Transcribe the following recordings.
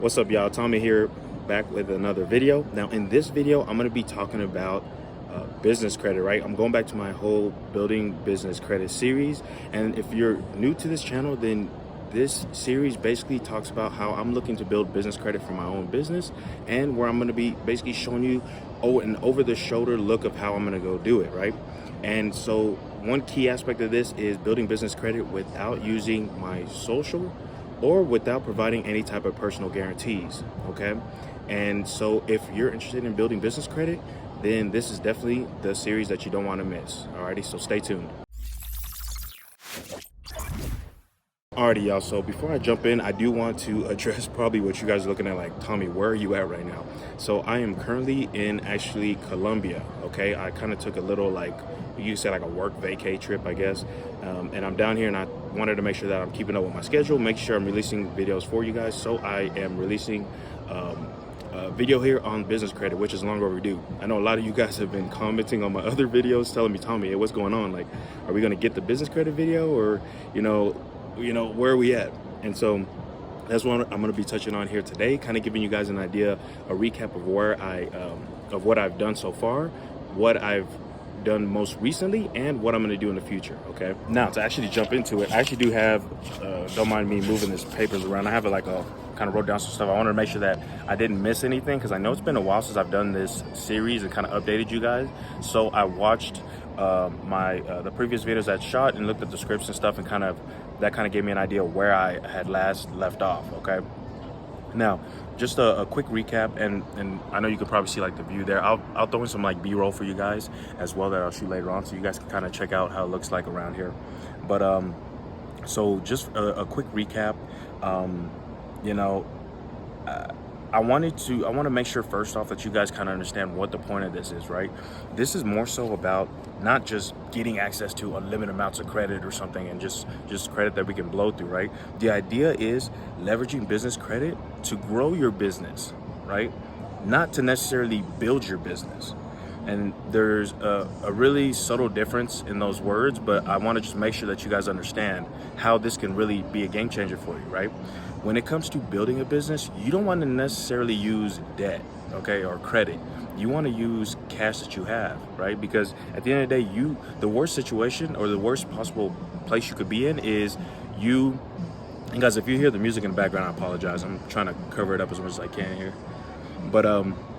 What's up, y'all? Tommy here, back with another video. Now in this video I'm going to be talking about business credit, right? I'm going back to my whole building business credit series, and if you're new to this channel, then this series basically talks about how I'm looking to build business credit for my own business, and where I'm going to be basically showing you an over-the-shoulder look of how I'm going to go do it, right? And so one key aspect of this is building business credit without using my social or without providing any type of personal guarantees, okay? And so if you're interested in building business credit, then this is definitely the series that you don't want to miss. Alrighty, so stay tuned. Alrighty, y'all, so before I jump in, I do want to address probably what you guys are looking at like, Tommy, where are you at right now? So I am currently in actually Colombia, okay? I kind of took a little, like, you say like a work vacay trip, I guess. And I'm down here, and I wanted to make sure that I'm keeping up with my schedule, make sure I'm releasing videos for you guys. So I am releasing a video here on business credit, which is long overdue. I know a lot of you guys have been commenting on my other videos telling me, Tommy, hey, what's going on? Like, are we gonna get the business credit video, or you know, where are we at? And so that's what I'm going to be touching on here today, kind of giving you guys an idea, a recap of where of what I've done so far, what I've done most recently, and what I'm going to do in the future. Okay, now to actually jump into it, I actually do have don't mind me moving this papers around. I have like a kind of wrote down some stuff. I wanted to make sure that I didn't miss anything, because I know it's been a while since I've done this series and kind of updated you guys. So I watched the previous videos I shot and looked at the scripts and stuff, and that kind of gave me an idea of where I had last left off. Okay, now just a quick recap, and I know you could probably see like the view there. I'll throw in some like b-roll for you guys as well that I'll shoot later on, so you guys can kind of check out how it looks like around here. But so just a quick recap. I want to make sure first off that you guys kind of understand what the point of this is, right? This is more so about not just getting access to unlimited amounts of credit or something, and just credit that we can blow through, right? The idea is leveraging business credit to grow your business, right? Not to necessarily build your business. And there's a really subtle difference in those words, but I want to just make sure that you guys understand how this can really be a game changer for you, right? When it comes to building a business, you don't want to necessarily use debt, okay, or credit. You want to use cash that you have, right? Because at the end of the day, the worst situation or the worst possible place you could be in is you. And guys, if you hear the music in the background, I apologize. I'm trying to cover it up as much as I can here. But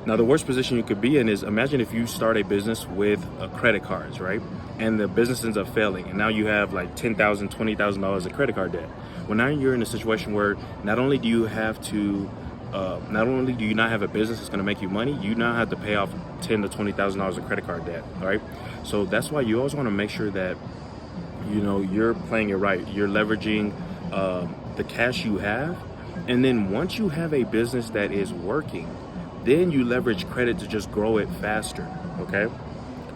now the worst position you could be in is, imagine if you start a business with credit cards, right? And the business ends up failing, and now you have like $10,000, $20,000 of credit card debt. Well, now you're in a situation where not only do you not have a business that's going to make you money, you now have to pay off $10,000 to $20,000 of credit card debt, right? So that's why you always want to make sure that you're playing it right. You're leveraging the cash you have, and then once you have a business that is working, then you leverage credit to just grow it faster, okay?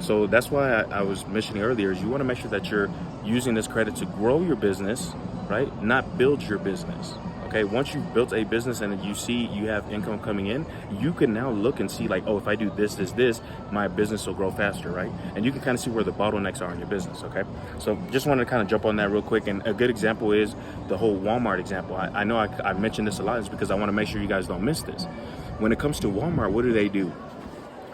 So that's why I was mentioning earlier, is you want to make sure that you're using this credit to grow your business, right? Not build your business, okay? Once you've built a business and you see you have income coming in, you can now look and see like, oh, if I do this, my business will grow faster, right? And you can kind of see where the bottlenecks are in your business, okay? So just wanted to kind of jump on that real quick. And a good example is the whole Walmart example. I know I mentioned this a lot, is because I want to make sure you guys don't miss this. When it comes to Walmart, what do?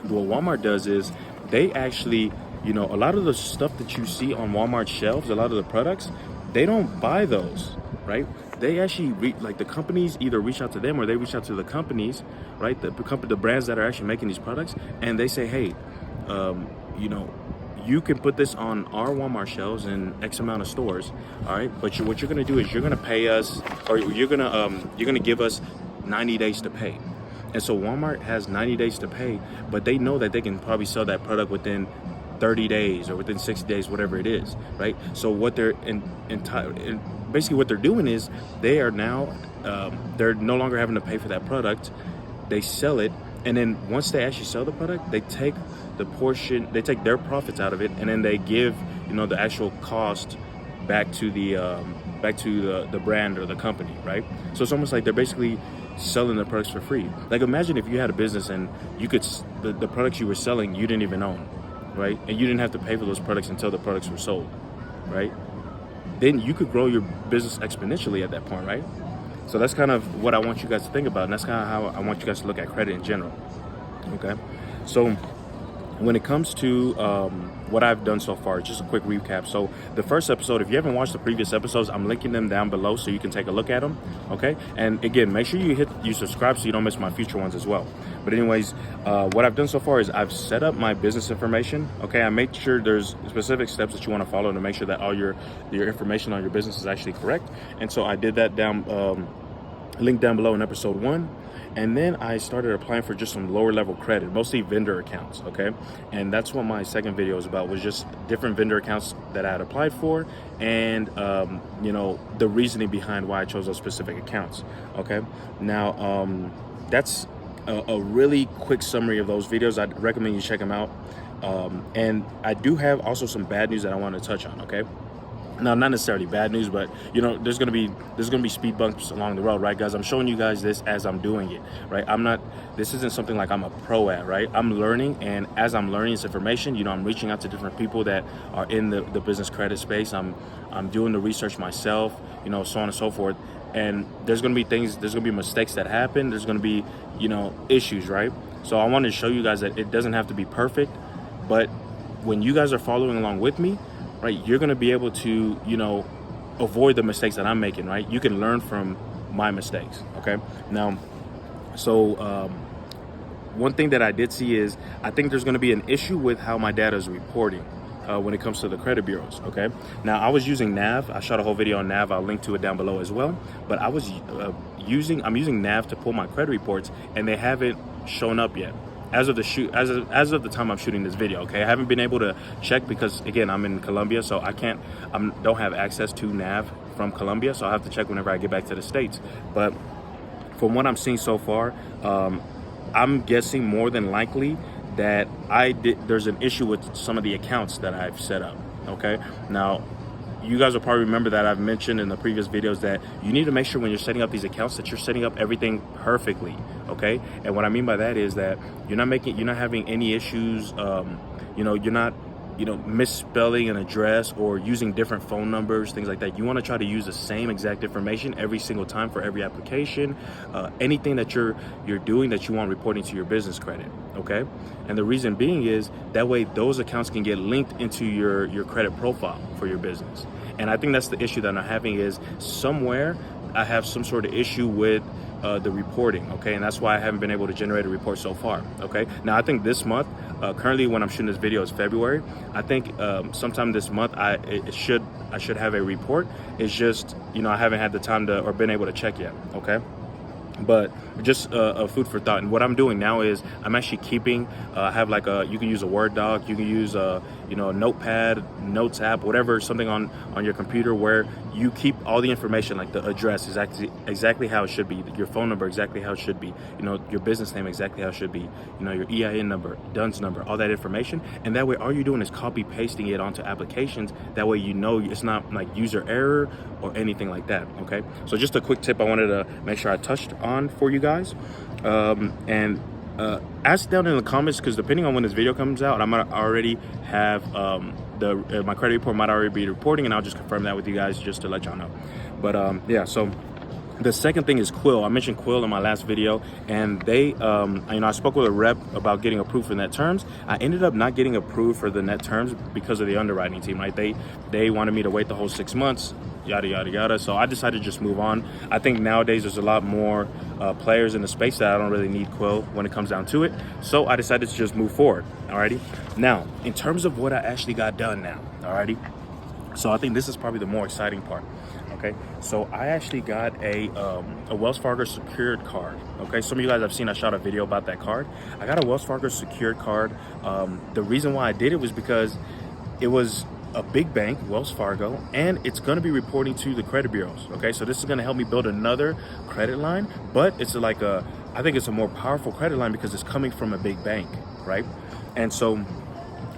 What Walmart does is they actually, a lot of the stuff that you see on Walmart shelves, a lot of the products, they don't buy those, right? They actually, the companies either reach out to them or they reach out to the companies, right? The brands that are actually making these products, and they say, hey, you can put this on our Walmart shelves in X amount of stores, all right? But what you're gonna do is you're gonna pay us, or you're gonna give us 90 days to pay. And so Walmart has 90 days to pay, but they know that they can probably sell that product within 30 days or within 60 days, whatever it is, right? So what they're basically what they're doing is they are now, they're no longer having to pay for that product. They sell it, and then once they actually sell the product, they take their profits out of it, and then they give, the actual cost back to the brand or the company, right? So it's almost like they're basically selling the products for free. Like, imagine if you had a business and you could, the products you were selling, you didn't even own, right? And you didn't have to pay for those products until the products were sold, right? Then you could grow your business exponentially at that point, right? So that's kind of what I want you guys to think about, and that's kind of how I want you guys to look at credit in general. Okay, so when it comes to what I've done so far, just a quick recap. So the first episode, if you haven't watched the previous episodes, I'm linking them down below so you can take a look at them. Okay, and again, make sure you subscribe so you don't miss my future ones as well. But anyways, what I've done so far is I've set up my business information. Okay, I made sure there's specific steps that you want to follow to make sure that all your information on your business is actually correct. And so I did that down, link down below in episode 1. And then I started applying for just some lower level credit, mostly vendor accounts, okay? And that's what my second video was about, was just different vendor accounts that I had applied for and, you know, the reasoning behind why I chose those specific accounts, okay? Now, that's a really quick summary of those videos. I'd recommend you check them out. And I do have also some bad news that I want to touch on, okay? Now, not necessarily bad news, but you know, there's gonna be speed bumps along the road, right, guys? I'm showing you guys this as I'm doing it, right? This isn't something like I'm a pro at, right? I'm learning, and as I'm learning this information, you know, I'm reaching out to different people that are in the business credit space. I'm doing the research myself, you know, so on and so forth. And there's gonna be mistakes that happen. There's gonna be, you know, issues, right? So I wanted to show you guys that it doesn't have to be perfect, but when you guys are following along with me, right, you're going to be able to, you know, avoid the mistakes that I'm making, right? You can learn from my mistakes, okay? Now, so one thing that I did see is I think there's going to be an issue with how my data is reporting when it comes to the credit bureaus, okay? Now, I was using Nav. I shot a whole video on Nav. I'll link to it down below as well. But I'm using Nav to pull my credit reports, and they haven't shown up yet. As of the time I'm shooting this video, okay? I haven't been able to check because, again, I'm in Colombia, so I don't have access to Nav from Colombia, so I'll have to check whenever I get back to the States. But from what I'm seeing so far, I'm guessing more than likely that there's an issue with some of the accounts that I've set up, okay? Now, you guys will probably remember that I've mentioned in the previous videos that you need to make sure when you're setting up these accounts that you're setting up everything perfectly, okay? And what I mean by that is that you're not having any issues, you know, you're not, you know, misspelling an address or using different phone numbers, things like that. You want to try to use the same exact information every single time for every application, anything that you're doing that you want reporting to your business credit, okay? And the reason being is that way those accounts can get linked into your credit profile for your business. And I think that's the issue that I'm having is somewhere I have some sort of issue with the reporting, okay? And that's why I haven't been able to generate a report so far, okay? Now, I think this month, currently when I'm shooting this video is February. I think sometime this month I should have a report. It's just, you know, I haven't had the time to or been able to check yet, okay? But just a food for thought. And what I'm doing now is I'm actually keeping, I have like you can use a Word doc, you can use you know, a notepad, notes app, whatever, something on your computer where you keep all the information, like the address exactly how it should be, your phone number exactly how it should be, you know, your business name exactly how it should be, you know, your EIN number, DUNS number, all that information. And that way all you're doing is copy pasting it onto applications. That way you know it's not like user error or anything like that, okay? So just a quick tip I wanted to make sure I touched on for you guys. Ask down in the comments, because depending on when this video comes out, I might already have my credit report might already be reporting, and I'll just confirm that with you guys just to let y'all know. But yeah, so the second thing is Quill. I mentioned Quill in my last video, and they, you know, I spoke with a rep about getting approved for net terms. I ended up not getting approved for the net terms because of the underwriting team, right? They wanted me to wait the whole 6 months, yada, yada, yada. So I decided to just move on. I think nowadays there's a lot more players in the space that I don't really need Quill when it comes down to it. So I decided to just move forward, alrighty? Now, in terms of what I actually got done now, alrighty? So I think this is probably the more exciting part. Okay, so I actually got a Wells Fargo secured card. Okay, some of you guys have seen I shot a video about that card. I got a Wells Fargo secured card. The reason why I did it was because it was a big bank, Wells Fargo, and it's going to be reporting to the credit bureaus. Okay, so this is going to help me build another credit line, but it's like I think it's a more powerful credit line because it's coming from a big bank, right? And so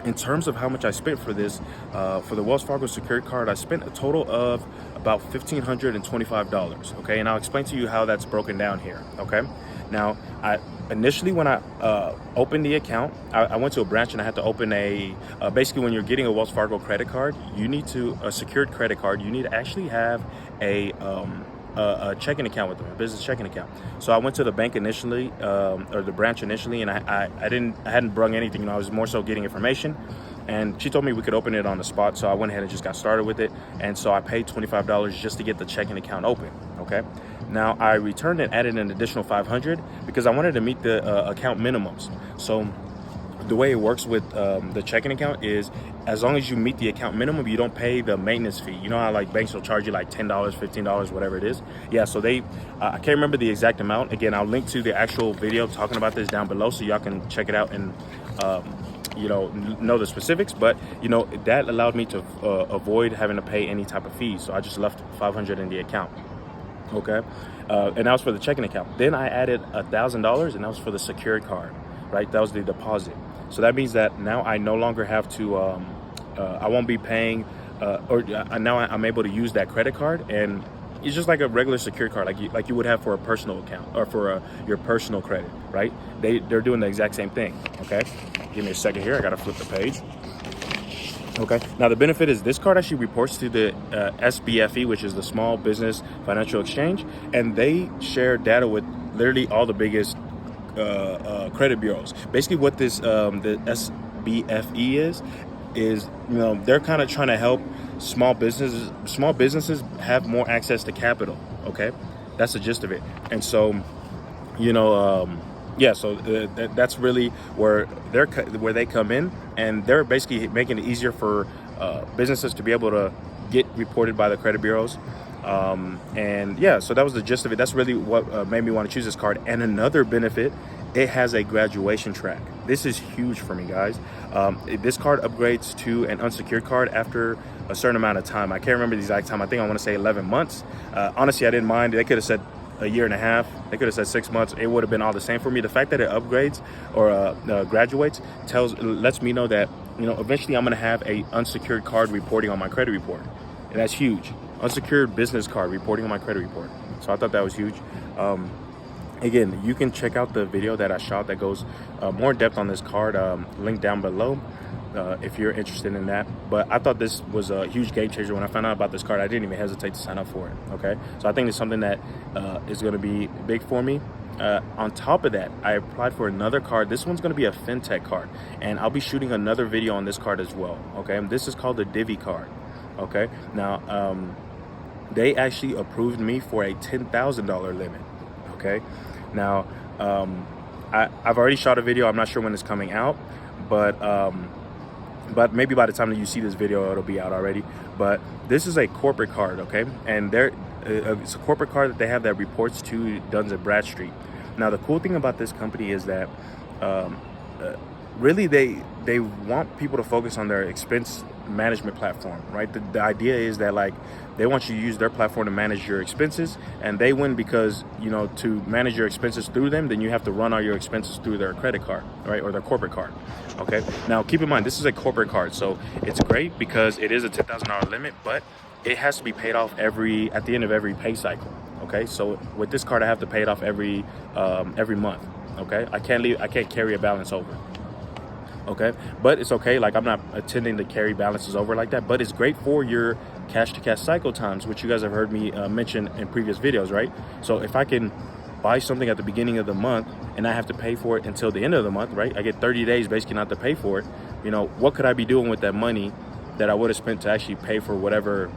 in terms of how much I spent for this, for the Wells Fargo secured card, I spent a total of about $1,525, okay? And I'll explain to you how that's broken down here, okay? Now, initially when I opened the account, I went to a branch and I had to open basically when you're getting a Wells Fargo credit card, a secured credit card, you need to actually have a checking account with them, a business checking account. So I went to the bank initially, or the branch initially, and I hadn't brung anything. You know, I was more so getting information, and she told me we could open it on the spot. So I went ahead and just got started with it, and so I paid $25 just to get the checking account open. Okay. Now I returned and added an additional $500 because I wanted to meet the account minimums. So the way it works with the checking account is, as long as you meet the account minimum, you don't pay the maintenance fee. You know how like banks will charge you like $10, $15, whatever it is. Yeah, so they, I can't remember the exact amount. Again, I'll link to the actual video talking about this down below so y'all can check it out and you know the specifics. But you know, that allowed me to avoid having to pay any type of fees. So I just left $500 in the account. Okay, and that was for the checking account. Then I added $1,000, and that was for the secured card, right? That was the deposit. So that means that now I no longer have to, I won't be paying, now I'm able to use that credit card, and it's just like a regular secured card, like you would have for a personal account or for your personal credit, right? They're doing the exact same thing. Okay, give me a second here. I gotta flip the page. Okay, now the benefit is this card actually reports to the SBFE, which is the Small Business Financial Exchange, and they share data with literally all the biggest credit bureaus. Basically what this the SBFE is, you know, they're kind of trying to help small businesses have more access to capital. Okay, that's the gist of it. And so, you know, yeah, so that's really where they come in, and they're basically making it easier for businesses to be able to get reported by the credit bureaus. And yeah, so that was the gist of it. That's really what made me want to choose this card. And another benefit, it has a graduation track. This is huge for me, guys. This card upgrades to an unsecured card after a certain amount of time. I can't remember the exact time. I think I want to say 11 months. Honestly, I didn't mind. They could have said a year and a half. They could have said 6 months. It would have been all the same for me. The fact that it upgrades or graduates lets me know that, you know, eventually I'm going to have a unsecured card reporting on my credit report. And that's huge. Unsecured business card reporting on my credit report. So I thought that was huge. Again, you can check out the video that I shot that goes more in depth on this card, link down below if you're interested in that. But I thought this was a huge game changer. When I found out about this card, I didn't even hesitate to sign up for it. Okay, so I think it's something that is going to be big for me. On top of that, I applied for another card. This one's going to be a fintech card, and I'll be shooting another video on this card as well. Okay, and this is called the DIVVY card. Okay, now they actually approved me for a $10,000 limit. Okay, now I've already shot a video. I'm not sure when it's coming out, but maybe by the time that you see this video, it'll be out already. But this is a corporate card, okay, and it's a corporate card that they have that reports to Dun & Bradstreet. Now the cool thing about this company is that really they want people to focus on their expense management platform, right? The idea is that, like, they want you to use their platform to manage your expenses, and they win because, you know, to manage your expenses through them, then you have to run all your expenses through their credit card, right, or their corporate card. Okay, now keep in mind, this is a corporate card, so it's great because it is a $10,000 limit, but it has to be paid off at the end of every pay cycle. Okay, so with this card, I have to pay it off every month. Okay, I can't carry a balance over. Okay, but it's okay. Like, I'm not intending to carry balances over like that, but it's great for your cash to cash cycle times, which you guys have heard me mention in previous videos, right? So if I can buy something at the beginning of the month and I have to pay for it until the end of the month, right? I get 30 days basically not to pay for it. You know, what could I be doing with that money that I would have spent to actually pay for whatever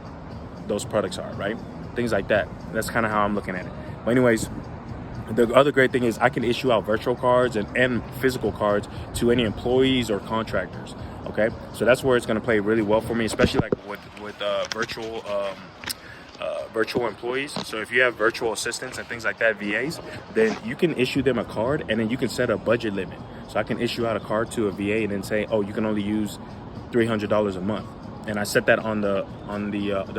those products are, right? Things like that. That's kind of how I'm looking at it. But anyways, the other great thing is I can issue out virtual cards and physical cards to any employees or contractors. Okay, so that's where it's going to play really well for me, especially like with virtual employees. So if you have virtual assistants and things like that, VAs, then you can issue them a card, and then you can set a budget limit. So I can issue out a card to a VA and then say, oh, you can only use $300 a month. And I set that on their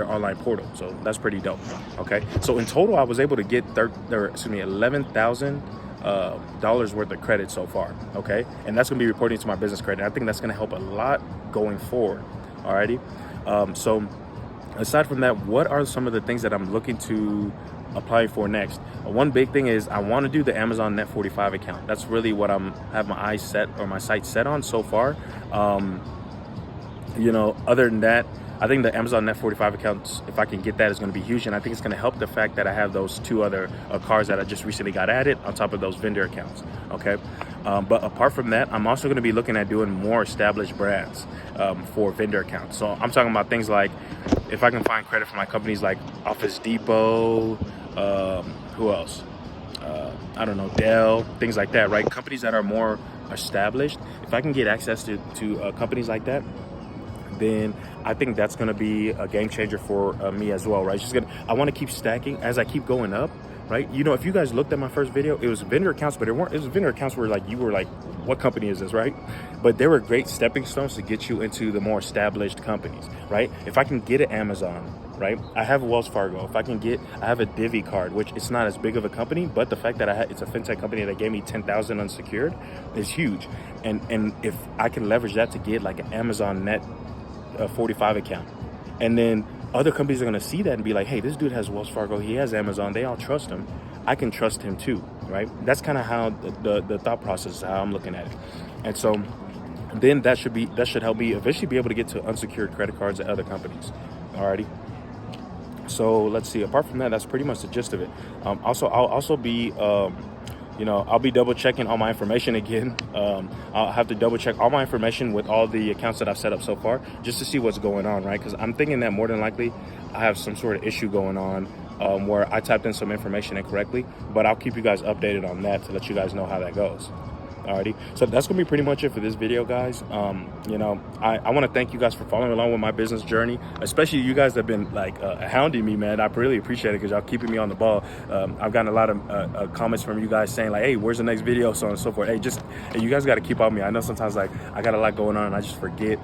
online portal, so that's pretty dope. Okay, so in total, I was able to get $11,000 worth of credit so far. Okay, and that's gonna be reporting to my business credit. I think that's gonna help a lot going forward. Alrighty, so aside from that, what are some of the things that I'm looking to apply for next? One big thing is I want to do the Amazon Net 45 account. That's really what have my eyes set, or my sights set on so far. You know, other than that, I think the Amazon Net 45 accounts, if I can get that, is going to be huge. And I think it's going to help the fact that I have those 2 other cars that I just recently got added on top of those vendor accounts. Okay. But apart from that, I'm also going to be looking at doing more established brands for vendor accounts. So I'm talking about things like, if I can find credit for my companies like Office Depot, who else? I don't know, Dell, things like that, right? Companies that are more established. If I can get access to companies like that, then I think that's going to be a game changer for me as well, right? I want to keep stacking as I keep going up, right? You know, if you guys looked at my first video, it was vendor accounts, but it was vendor accounts where like you were like, what company is this, right? But they were great stepping stones to get you into the more established companies, right? If I can get an Amazon, right? I have Wells Fargo. If I can I have a Divi card, which it's not as big of a company, but the fact that it's a fintech company that gave me 10,000 unsecured is huge. And if I can leverage that to get like an Amazon Net 45 account, and then other companies are going to see that and be like, hey, this dude has Wells Fargo, he has Amazon, they all trust him, I can trust him too, right? That's kind of how the thought process is, how I'm looking at it. And so then that should help me eventually be able to get to unsecured credit cards at other companies. Alrighty. So let's see, apart from that, that's pretty much the gist of it. Also, I'll also be I'll be double checking all my information again. I'll have to double check all my information with all the accounts that I've set up so far, just to see what's going on, right? Because I'm thinking that more than likely I have some sort of issue going on where I typed in some information incorrectly, but I'll keep you guys updated on that to let you guys know how that goes. Alrighty, so that's gonna be pretty much it for this video, guys. I want to thank you guys for following along with my business journey, especially you guys that have been like hounding me, man. I really appreciate it because y'all keeping me on the ball. I've gotten a lot of comments from you guys saying like, hey, where's the next video, so on and so forth. Hey, you guys got to keep on me. I know sometimes like I got a lot going on and I just forget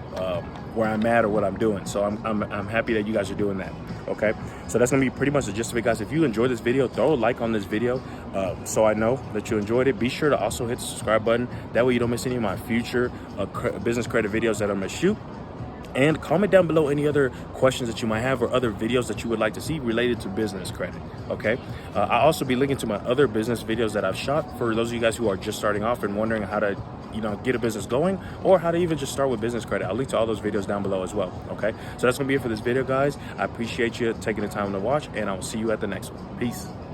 where I'm at or what I'm doing, so I'm happy that you guys are doing that. Okay, so that's gonna be pretty much the gist of it, guys. If you enjoyed this video, throw a like on this video so I know that you enjoyed it. Be sure to also hit the subscribe button, that way you don't miss any of my future business credit videos that I'm gonna shoot. And comment down below any other questions that you might have or other videos that you would like to see related to business credit, okay? I'll also be linking to my other business videos that I've shot for those of you guys who are just starting off and wondering how to get a business going, or how to even just start with business credit. I'll link to all those videos down below as well, okay? So that's gonna be it for this video, guys. I appreciate you taking the time to watch, and I'll see you at the next one. Peace.